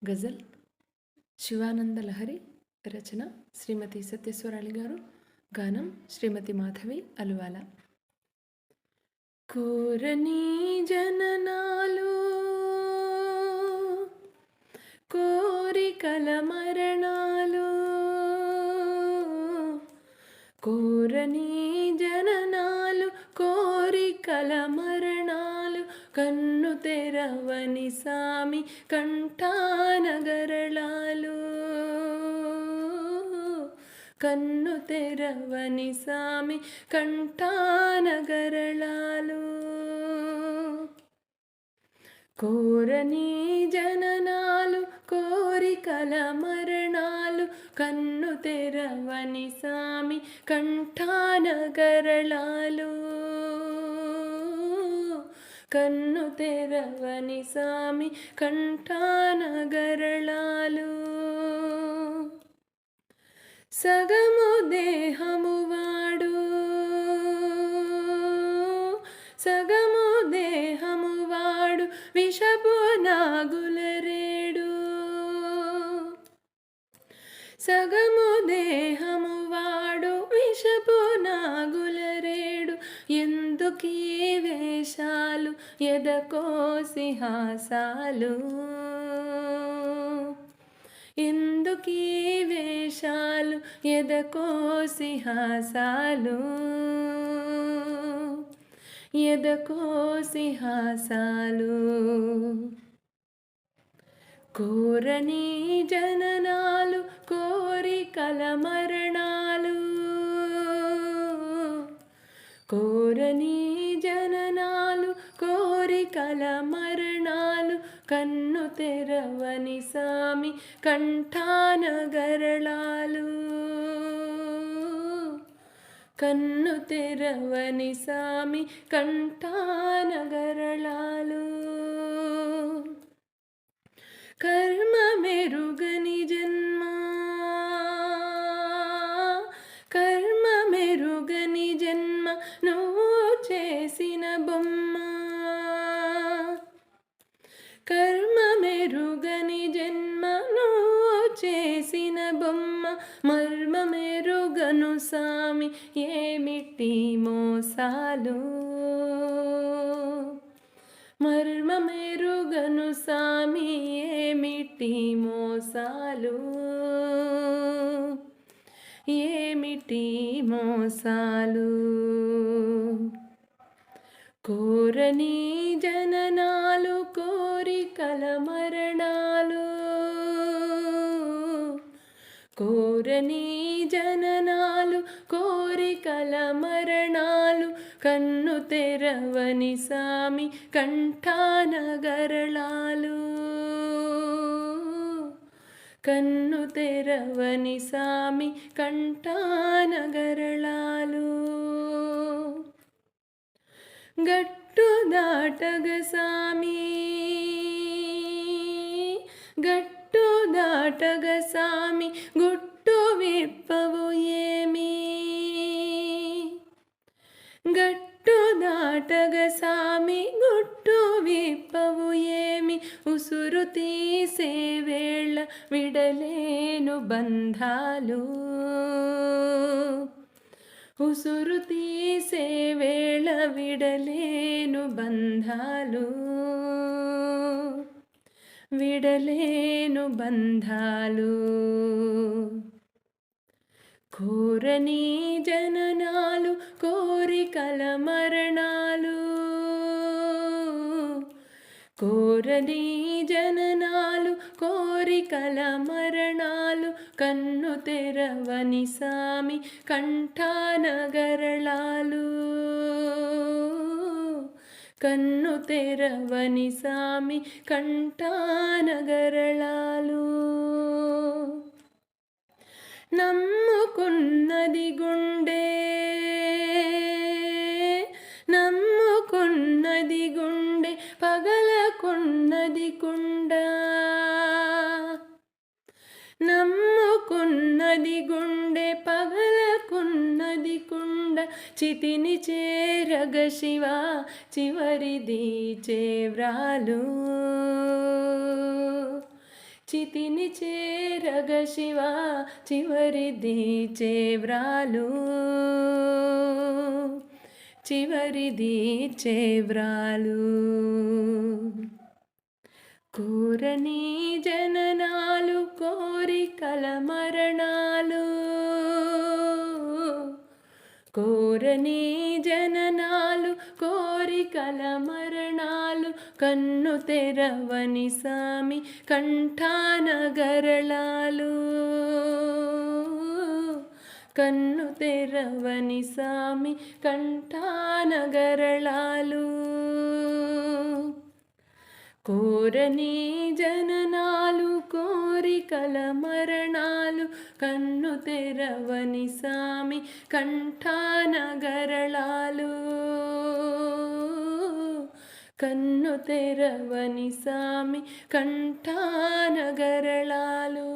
గజల్ శివానంద లహరి, రచన శ్రీమతి సత్యస్వరాళి గారు, గానం శ్రీమతి మాధవి అలువాల. కోరని జననాలు కోరికల మరణాలు, కోరని జననాలు కోరికల మరణాలు, కన్ను తెరవని సామి కంఠానగరళాలు, కన్ను తెరవని సామి కంఠానగరళాలు. కోరని జననాలు కోరికల మరణాలు, కన్ను తెరవని సామి కంఠానగరళాలు, కన్ను తెరవని సామి కంఠానగరళాలు. సగము దేహము వాడు, సగము దేహము వాడు, విషపు నాగులరేడు, సగము దేహము వాడు, విషపు నాగులరేడు, ఎందుకీ వేషాలు ఎదకోసి హాసాలు, ఎందుకీ వేషాలు ఎదకోసి హాసాలు, ఎదకోసి హాసాలు. కోరని జననాలు కోరికల మరణాలు, కోరని జననాలు కోరికల మరణాలు, కన్ను తెరవని సామి కంఠానగరళాలు, కన్ను తెరవని సామి కంఠానగరళాలు. కర్మ మెరుగని జన్మ, కర్మ మెరుగని జన్మ, నువ్వు చేసిన బొమ్మ, కర్మ మెరుగని జన్మ, నువ్వు చేసిన బొమ్మ, మర్మ మెరుగను సామి ఏమిటి మోసాలు, మర్మ మెరుగను సామి ఏమిటి మోసాలు, ఏమిటి మోసాలు. కోరని జననాలు కోరికల మరణాలు, కోరని జననాలు కోరికల మరణాలు, కన్ను తెరవని సామి కంఠానగరళాలు, కన్ను తెరవని సామి కంఠానగరళాలు. గట్టు దాటగ సామి, గట్టు దాటగ సామి, గుట్టు విప్పవు ఏమి, గట్టు దాటగ సామి, గుట్టు విప్పవు ఏమి, ఉసురు తీసే వేళ విడలేను బంధాలు, ఉసురు తీసే వేళ విడలేను బంధాలు, విడలేను బంధాలు. కోరని జననాలు కోరికల మరణాలు, కోరని జననాలు కోరికల మరణాలు, కన్ను తెరవని సామి కంఠానగరళాలు, కన్ను తెరవని సామి కంఠానగరళాలు. నమ్ముకున్నది గుండె, నమ్ముకున్నది గుండె, పగలకున్నది కుండ, నమ్ముకున్నది గుండె, పగలకున్నది కుండ, చితిని చేరగ శివ చివరిది చేవ్రాలు, చితిని చేరగ శివ చివరిది చేవ్రాలు చివరిది చేవ్రాలు కోరని జననాలు కోరికల మరణాలు కోరని జననాలు కోరికల మరణాలు కన్ను తెరవని సామి కంఠాన గరళాలు కన్ను తెరవని సామి కంఠాన గరళాలు కోరని జననాలు కోరికల మరణాలు కన్ను తెరవని సామి కంఠాన గరళాలు కన్ను తెరవని సామి కంఠాన గరళాలు